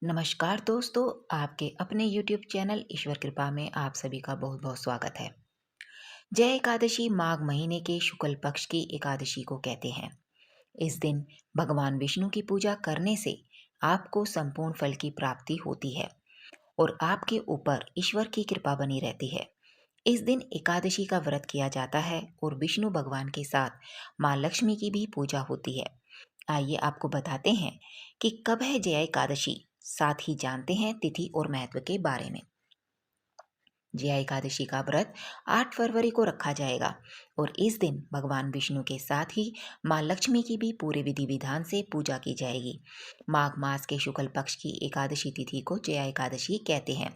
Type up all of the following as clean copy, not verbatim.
नमस्कार दोस्तों, आपके अपने YouTube चैनल ईश्वर कृपा में आप सभी का बहुत बहुत स्वागत है। जय एकादशी माघ महीने के शुक्ल पक्ष की एकादशी को कहते हैं। इस दिन भगवान विष्णु की पूजा करने से आपको संपूर्ण फल की प्राप्ति होती है और आपके ऊपर ईश्वर की कृपा बनी रहती है। इस दिन एकादशी का व्रत किया जाता है और विष्णु भगवान के साथ माँ लक्ष्मी की भी पूजा होती है। आइए आपको बताते हैं कि कब है जया एकादशी, साथ ही जानते हैं तिथि और महत्व के बारे में। जया एकादशी का व्रत 8 फरवरी को रखा जाएगा और इस दिन भगवान विष्णु के साथ ही माँ लक्ष्मी की भी पूरे विधि विधान से पूजा की जाएगी। माघ मास के शुक्ल पक्ष की एकादशी तिथि को जया एकादशी कहते हैं।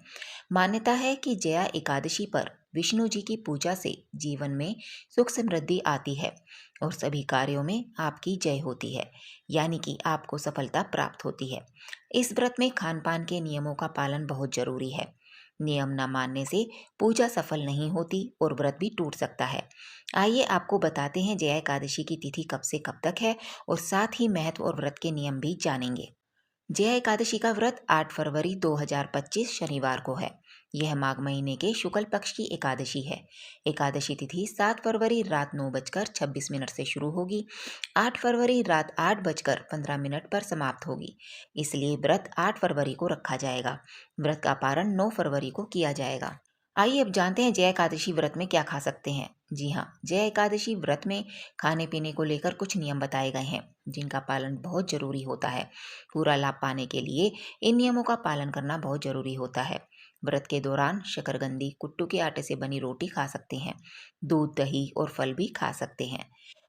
मान्यता है कि जया एकादशी पर विष्णु जी की पूजा से जीवन में सुख समृद्धि आती है और सभी कार्यों में आपकी जय होती है, यानी कि आपको सफलता प्राप्त होती है। इस व्रत में खान पान के नियमों का पालन बहुत जरूरी है। नियम न मानने से पूजा सफल नहीं होती और व्रत भी टूट सकता है। आइए आपको बताते हैं जया एकादशी की तिथि कब से कब तक है और साथ ही महत्व और व्रत के नियम भी जानेंगे। जया एकादशी का व्रत 8 फरवरी 2025 शनिवार को है। यह माघ महीने के शुक्ल पक्ष की एकादशी है। एकादशी तिथि 7 फरवरी रात 9:26 से शुरू होगी। 8 फरवरी रात 8:15 पर समाप्त होगी। इसलिए व्रत 8 फरवरी को रखा जाएगा। व्रत का पारण 9 फरवरी को किया जाएगा। आइए अब जानते हैं जया एकादशी व्रत में क्या खा सकते हैं। जी हाँ, जया एकादशी व्रत में खाने पीने को लेकर कुछ नियम बताए गए हैं जिनका पालन बहुत जरूरी होता है। पूरा लाभ पाने के लिए इन नियमों का पालन करना बहुत जरूरी होता है। व्रत के दौरान शकरकंदी कुट्टू के आटे से बनी रोटी खा सकते हैं। दूध, दही और फल भी खा सकते हैं।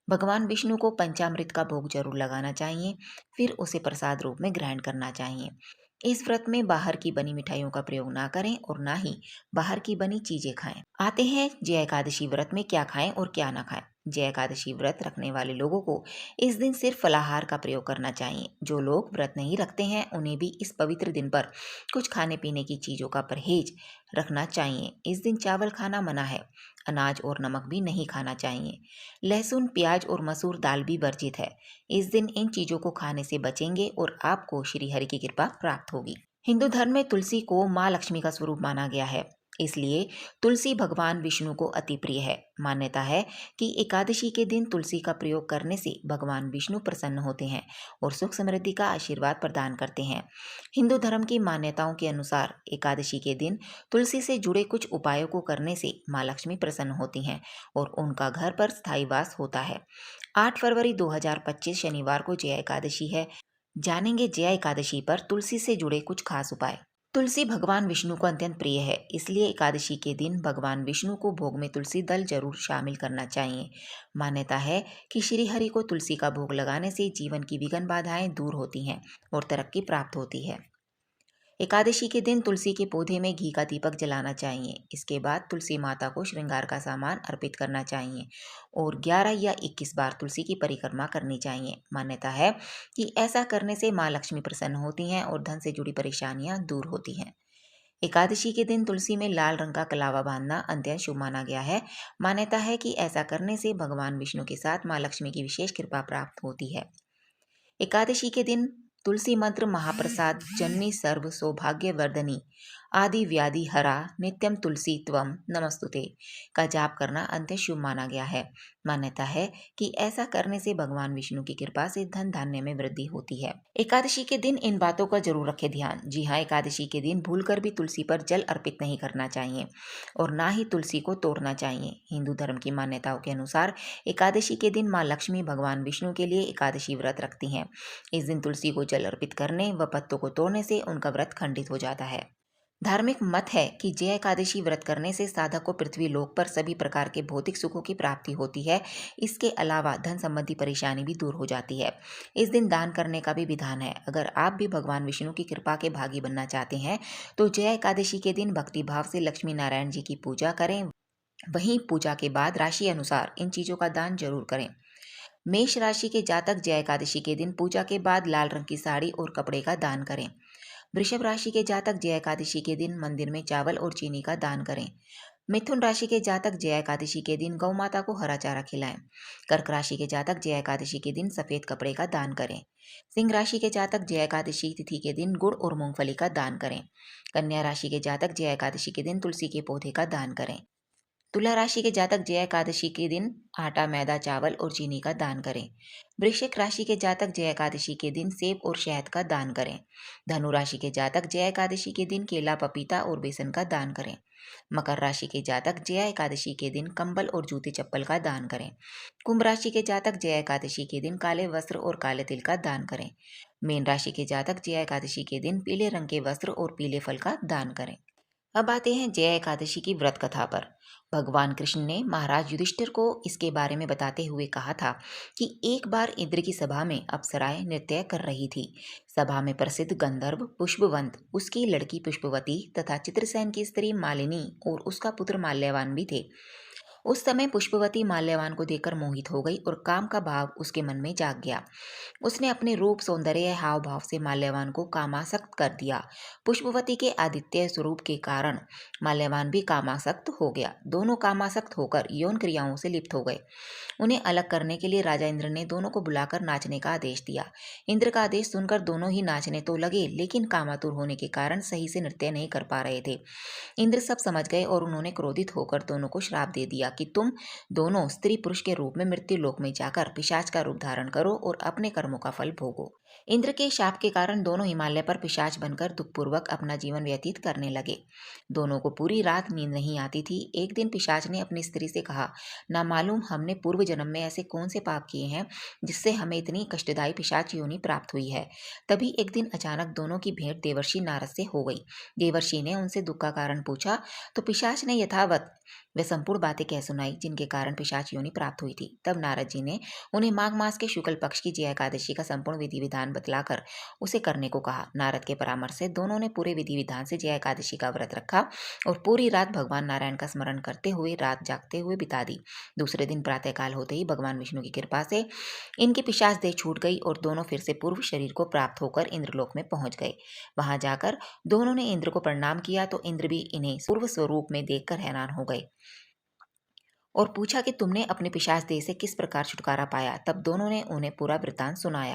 भगवान विष्णु को पंचामृत का भोग जरूर लगाना चाहिए, फिर उसे प्रसाद रूप में ग्रहण करना चाहिए। इस व्रत में बाहर की बनी मिठाइयों का प्रयोग ना करें और ना ही बाहर की बनी चीजें खाएं। आते हैं जया एकादशी व्रत में क्या खाएं और क्या ना खाएं। जया एकादशी व्रत रखने वाले लोगों को इस दिन सिर्फ फलाहार का प्रयोग करना चाहिए। जो लोग व्रत नहीं रखते हैं उन्हें भी इस पवित्र दिन पर कुछ खाने पीने की चीजों का परहेज रखना चाहिए। इस दिन चावल खाना मना है। अनाज और नमक भी नहीं खाना चाहिए। लहसुन, प्याज और मसूर दाल भी वर्जित है। इस दिन इन चीजों को खाने से बचेंगे और आपको श्री हरि की कृपा प्राप्त होगी। हिंदू धर्म में तुलसी को माँ लक्ष्मी का स्वरूप माना गया है, इसलिए तुलसी भगवान विष्णु को अति प्रिय है। मान्यता है कि एकादशी के दिन तुलसी का प्रयोग करने से भगवान विष्णु प्रसन्न होते हैं और सुख समृद्धि का आशीर्वाद प्रदान करते हैं। हिंदू धर्म की मान्यताओं के अनुसार एकादशी के दिन तुलसी से जुड़े कुछ उपायों को करने से माँ लक्ष्मी प्रसन्न होती हैं और उनका घर पर स्थायी वास होता है। 8 फरवरी 2025 शनिवार को जया एकादशी है। जानेंगे जया एकादशी पर तुलसी से जुड़े कुछ खास उपाय। तुलसी भगवान विष्णु को अत्यंत प्रिय है, इसलिए एकादशी के दिन भगवान विष्णु को भोग में तुलसी दल जरूर शामिल करना चाहिए। मान्यता है कि श्री हरि को तुलसी का भोग लगाने से जीवन की विघ्न बाधाएं दूर होती हैं और तरक्की प्राप्त होती है। एकादशी के दिन तुलसी के पौधे में घी का दीपक जलाना चाहिए। इसके बाद तुलसी माता को श्रृंगार का सामान अर्पित करना चाहिए और 11 या 21 बार तुलसी की परिक्रमा करनी चाहिए। मान्यता है कि ऐसा करने से माँ लक्ष्मी प्रसन्न होती हैं और धन से जुड़ी परेशानियां दूर होती हैं। एकादशी के दिन तुलसी में लाल रंग का कलावा बांधना अत्यंत शुभ माना गया है। मान्यता है कि ऐसा करने से भगवान विष्णु के साथ माँ लक्ष्मी की विशेष कृपा प्राप्त होती है। एकादशी के दिन तुलसी मंत्र महाप्रसाद जननी सर्व सौभाग्य वर्धनी आदि व्याधि हरा नित्यम तुलसी त्वम नमस्तुते का जाप करना अत्यंत शुभ माना गया है। मान्यता है कि ऐसा करने से भगवान विष्णु की कृपा से धन धान्य में वृद्धि होती है। एकादशी के दिन इन बातों का जरूर रखें ध्यान। जी हाँ, एकादशी के दिन भूलकर भी तुलसी पर जल अर्पित नहीं करना चाहिए और ना ही तुलसी को तोड़ना चाहिए। हिंदू धर्म की मान्यताओं के अनुसार एकादशी के दिन माँ लक्ष्मी भगवान विष्णु के लिए एकादशी व्रत रखती हैं। इस दिन तुलसी को जल अर्पित करने व पत्तों को तोड़ने से उनका व्रत खंडित हो जाता है। धार्मिक मत है कि जया एकादशी व्रत करने से साधक को पृथ्वी लोक पर सभी प्रकार के भौतिक सुखों की प्राप्ति होती है। इसके अलावा धन संबंधी परेशानी भी दूर हो जाती है। इस दिन दान करने का भी विधान है। अगर आप भी भगवान विष्णु की कृपा के भागी बनना चाहते हैं तो जया एकादशी के दिन भक्ति भाव से लक्ष्मी नारायण जी की पूजा करें। वहीं पूजा के बाद राशि अनुसार इन चीजों का दान जरूर करें। मेष राशि के जातक जया एकादशी के दिन पूजा के बाद लाल रंग की साड़ी और कपड़े का दान करें। वृषभ राशि के जातक जया एकादशी के दिन मंदिर में चावल और चीनी का दान करें। मिथुन राशि के जातक जया एकादशी के दिन गौ माता को हरा चारा खिलाएं। कर्क राशि के जातक जया एकादशी के दिन सफेद कपड़े का दान करें। सिंह राशि के जातक जया एकादशी तिथि के दिन गुड़ और मूंगफली का दान करें। कन्या राशि के जातक जया एकादशी के दिन तुलसी के पौधे का दान करें। तुला राशि के जातक जया एकादशी के दिन आटा, मैदा, चावल और चीनी का दान करें। वृश्चिक राशि के जातक जया एकादशी के दिन सेब और शहद का दान करें। धनु राशि के जातक जया एकादशी के दिन केला, पपीता और बेसन का दान करें। मकर राशि के जातक जया एकादशी के दिन कंबल और जूते चप्पल का दान करें। कुंभ राशि के जातक जया एकादशी के दिन काले वस्त्र और काले तिल का दान करें। मीन राशि के जातक जया एकादशी के दिन पीले रंग के वस्त्र और पीले फल का दान करें। अब आते हैं जया एकादशी की व्रत कथा पर। भगवान कृष्ण ने महाराज युधिष्ठिर को इसके बारे में बताते हुए कहा था कि एक बार इंद्र की सभा में अप्सराएं नृत्य कर रही थी। सभा में प्रसिद्ध गंधर्व पुष्पवंत, उसकी लड़की पुष्पवती तथा चित्रसेन की स्त्री मालिनी और उसका पुत्र माल्यवान भी थे। उस समय पुष्पवती माल्यवान को देखकर मोहित हो गई और काम का भाव उसके मन में जाग गया। उसने अपने रूप, सौंदर्य, हाव भाव से माल्यवान को कामासक्त कर दिया। पुष्पवती के आदित्य स्वरूप के कारण माल्यवान भी कामासक्त हो गया। दोनों कामासक्त होकर यौन क्रियाओं से लिप्त हो गए। उन्हें अलग करने के लिए राजा इंद्र ने दोनों को बुलाकर नाचने का आदेश दिया। इंद्र का आदेश सुनकर दोनों ही नाचने तो लगे, लेकिन कामातुर होने के कारण सही से नृत्य नहीं कर पा रहे थे। इंद्र सब समझ गए और उन्होंने क्रोधित होकर दोनों को श्राप दे दिया कि तुम दोनों स्त्री पुरुष के रूप में मृत्यु लोक में जाकर पिशाच का रूप धारण करो और अपने कर्मों का फल भोगो। इंद्र के शाप के कारण दोनों हिमालय पर पिशाच बनकर दुखपूर्वक अपना जीवन व्यतीत करने लगे। दोनों को पूरी रात नींद नहीं आती थी। एक दिन पिशाच ने अपनी स्त्री से कहा, ना मालूम हमने पूर्व जन्म में ऐसे कौन से पाप किए हैं जिससे हमें इतनी कष्टदायी पिशाच योनि प्राप्त हुई है। तभी एक दिन अचानक दोनों की भेंट देवर्षि नारद से हो गई। देवर्षि ने उनसे दुख का कारण पूछा तो पिशाच ने यथावत वे संपूर्ण बातें कह सुनाई जिनके कारण पिशाच योनि प्राप्त हुई थी। तब नारद जी ने उन्हें माघ मास के शुक्ल पक्ष की जया एकादशी का संपूर्ण विधि विधान बतलाकर उसे करने को कहा। नारद के परामर्श से दोनों ने पूरे विधि विधान से जया एकादशी का व्रत रखा और पूरी रात भगवान नारायण का स्मरण करते हुए रात जागते हुए बिता दी। दूसरे दिन प्रातःकाल होते ही भगवान विष्णु की कृपा से इनकी पिशाच देह छूट गई और दोनों फिर से पूर्व शरीर को प्राप्त होकर इंद्रलोक में पहुंच गए। वहां जाकर दोनों ने इंद्र को प्रणाम किया तो इंद्र भी इन्हें पूर्व स्वरूप में देखकर हैरान हो गए और पूछा कि तुमने अपने पिशाच देह से किस प्रकार छुटकारा पाया। तब दोनों ने उन्हें पूरा वृत्तांत सुनाया।